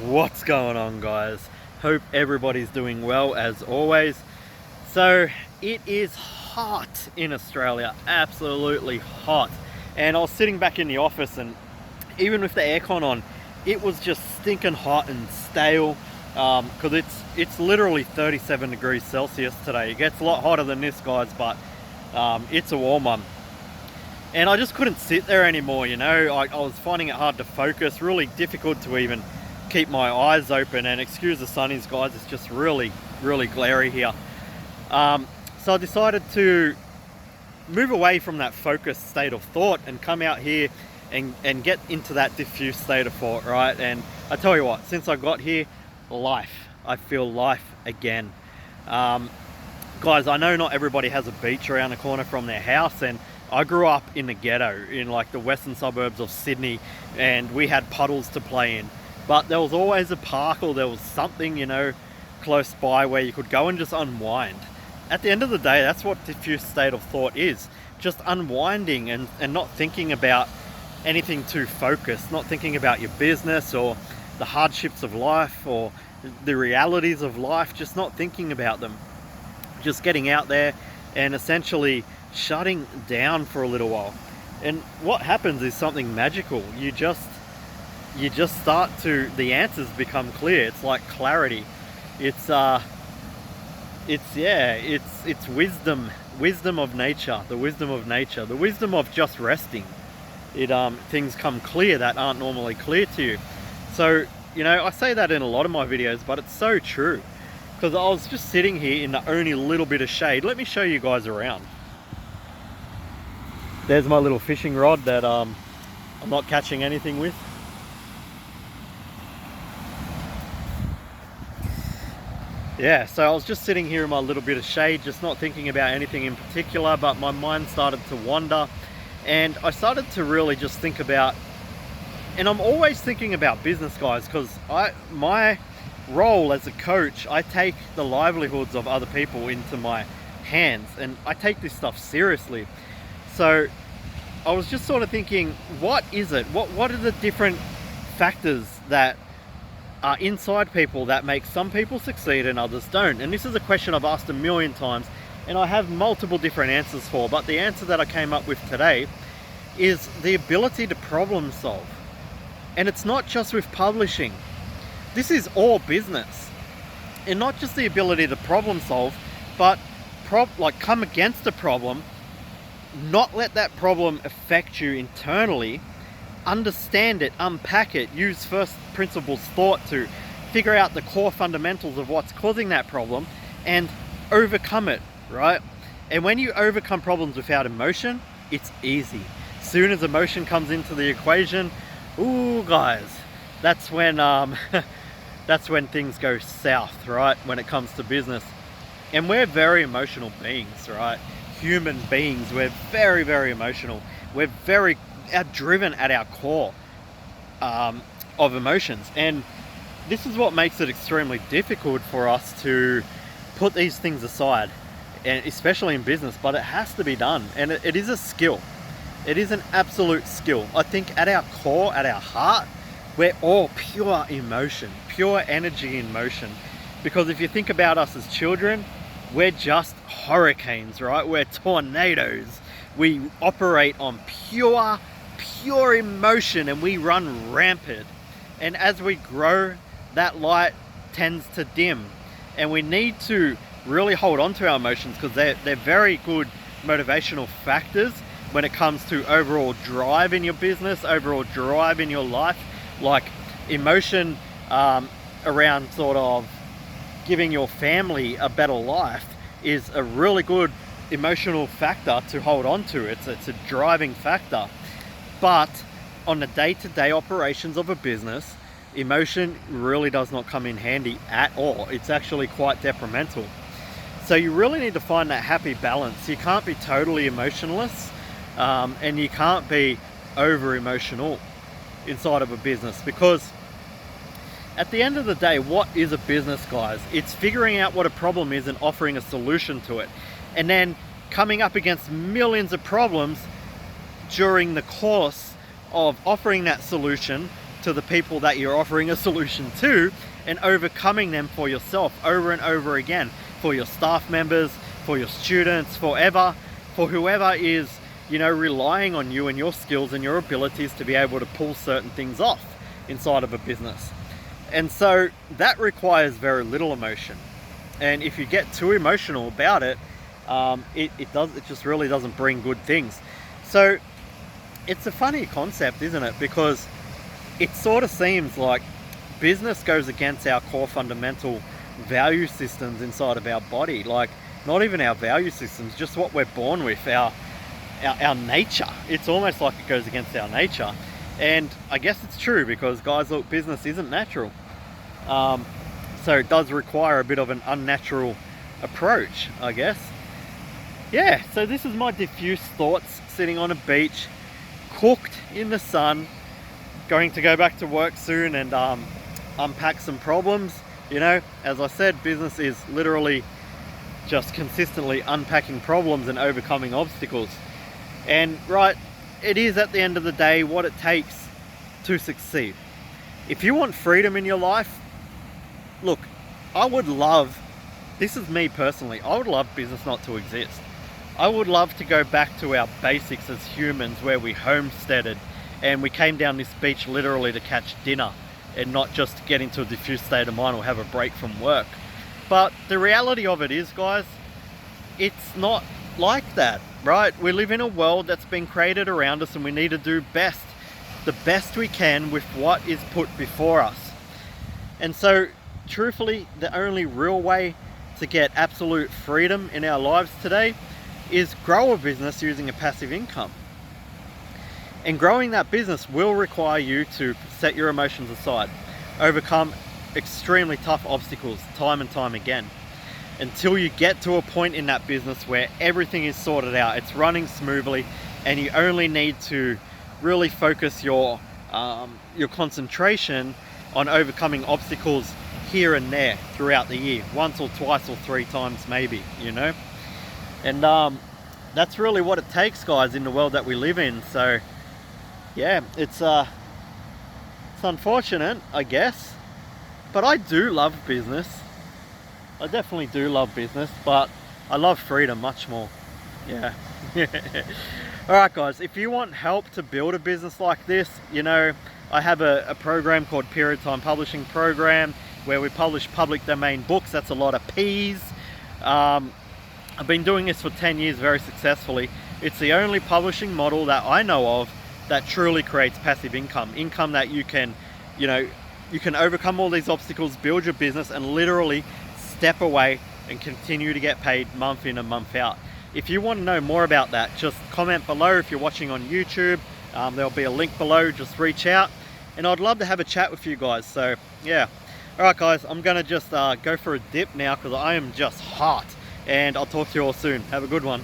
What's going on, guys? Hope everybody's doing well as always. So it is hot in Australia, absolutely hot. And I was sitting back in the office, and even with the aircon on, it was just stinking hot and stale, because it's literally 37 degrees Celsius today. It gets a lot hotter than this, guys, but it's a warm one. And I just couldn't sit there anymore, you know. I was finding it hard to focus, really difficult to even keep my eyes open. And excuse the sunnies, guys, it's just really glary here. So I decided to move away from that focused state of thought and come out here and get into that diffuse state of thought, right? And I tell you what, since I got here, I feel life again. Guys, I know not everybody has a beach around the corner from their house, and I grew up in the ghetto in like the western suburbs of Sydney, and we had puddles to play in, but there was always a park or there was something, you know, close by where you could go and just unwind. At the end of the day, that's what diffuse state of thought is, just unwinding and not thinking about anything too focused, not thinking about your business or the hardships of life or the realities of life, just not thinking about them, just getting out there and essentially shutting down for a little while. And what happens is something magical. You just start to, the answers become clear. It's like clarity. It's wisdom of nature, the wisdom of just resting. Things come clear that aren't normally clear to you. So, you know, I say that in a lot of my videos, but it's so true, because I was just sitting here in the only little bit of shade. Let me show you guys around. There's my little fishing rod that I'm not catching anything with. Yeah, so I was just sitting here in my little bit of shade, just not thinking about anything in particular, but my mind started to wander, and I started to really just think about, and I'm always thinking about business, guys, because my role as a coach, I take the livelihoods of other people into my hands, and I take this stuff seriously. So I was just sort of thinking, what is it? What are the different factors that are inside people that make some people succeed and others don't? And this is a question I've asked a million times, and I have multiple different answers for, but the answer that I came up with today is the ability to problem solve. And it's not just with publishing. This is all business. And not just the ability to problem solve, but come against a problem, not let that problem affect you internally, understand it, unpack it, use first principles thought to figure out the core fundamentals of what's causing that problem and overcome it, right? And when you overcome problems without emotion, it's easy. Soon as emotion comes into the equation, ooh, guys, that's when that's when things go south, right? When it comes to business. And we're very emotional beings, right? Human beings, we're very emotional. We're very driven at our core of emotions, and this is what makes it extremely difficult for us to put these things aside, and especially in business. But it has to be done, and it is a skill. It is an absolute skill. I think at our core, at our heart, we're all pure emotion, pure energy in motion. Because if you think about us as children, we're just hurricanes, right? We're tornadoes. We operate on pure emotion, and we run rampant. And as we grow, that light tends to dim, and we need to really hold on to our emotions, because they're very good motivational factors when it comes to overall drive in your business, overall drive in your life. Like emotion around sort of giving your family a better life is a really good emotional factor to hold on to. It's a driving factor. But on the day-to-day operations of a business, emotion really does not come in handy at all. It's actually quite detrimental. So you really need to find that happy balance. You can't be totally emotionless, and you can't be over emotional inside of a business, because at the end of the day, what is a business, guys? It's figuring out what a problem is and offering a solution to it, and then coming up against millions of problems during the course of offering that solution, to the people that you're offering a solution to, and overcoming them for yourself over and over again, for your staff members, for your students, for whoever is, you know, relying on you and your skills and your abilities to be able to pull certain things off inside of a business. And so that requires very little emotion. And if you get too emotional about it, it just really doesn't bring good things. So it's a funny concept, isn't it? Because it sort of seems like business goes against our core fundamental value systems inside of our body. Like, not even our value systems, just what we're born with, our nature. It's almost like it goes against our nature. And I guess it's true, because guys, look, business isn't natural. So it does require a bit of an unnatural approach, I guess. Yeah, so this is my diffuse thoughts, sitting on a beach, cooked in the sun, going to go back to work soon and unpack some problems. You know, as I said, business is literally just consistently unpacking problems and overcoming obstacles. And right, it is at the end of the day what it takes to succeed. If you want freedom in your life, look, I would love, this is me personally, I would love business not to exist. I would love to go back to our basics as humans, where we homesteaded and we came down this beach literally to catch dinner and not just to get into a diffuse state of mind or have a break from work. But the reality of it is, guys, it's not like that, right? We live in a world that's been created around us, and we need to do the best we can with what is put before us. And so, truthfully, the only real way to get absolute freedom in our lives today is grow a business using a passive income. And growing that business will require you to set your emotions aside, overcome extremely tough obstacles time and time again, until you get to a point in that business where everything is sorted out, it's running smoothly, and you only need to really focus your concentration on overcoming obstacles here and there throughout the year, once or twice or 3 times maybe, you know. And that's really what it takes, guys, in the world that we live in. So yeah, it's unfortunate, I guess, but I do love business. I definitely do love business, but I love freedom much more. Yeah. Alright guys, if you want help to build a business like this, you know, I have a program called Period Time Publishing Program, where we publish public domain books. That's a lot of P's. I've been doing this for 10 years very successfully. It's the only publishing model that I know of that truly creates passive income that you can, you know, you can overcome all these obstacles, build your business, and literally step away and continue to get paid month in and month out. If you want to know more about that, just comment below. If you're watching on YouTube, there'll be a link below. Just reach out, and I'd love to have a chat with you guys. So yeah. Alright guys, I'm gonna just go for a dip now, because I am just hot, and I'll talk to you all soon. Have a good one.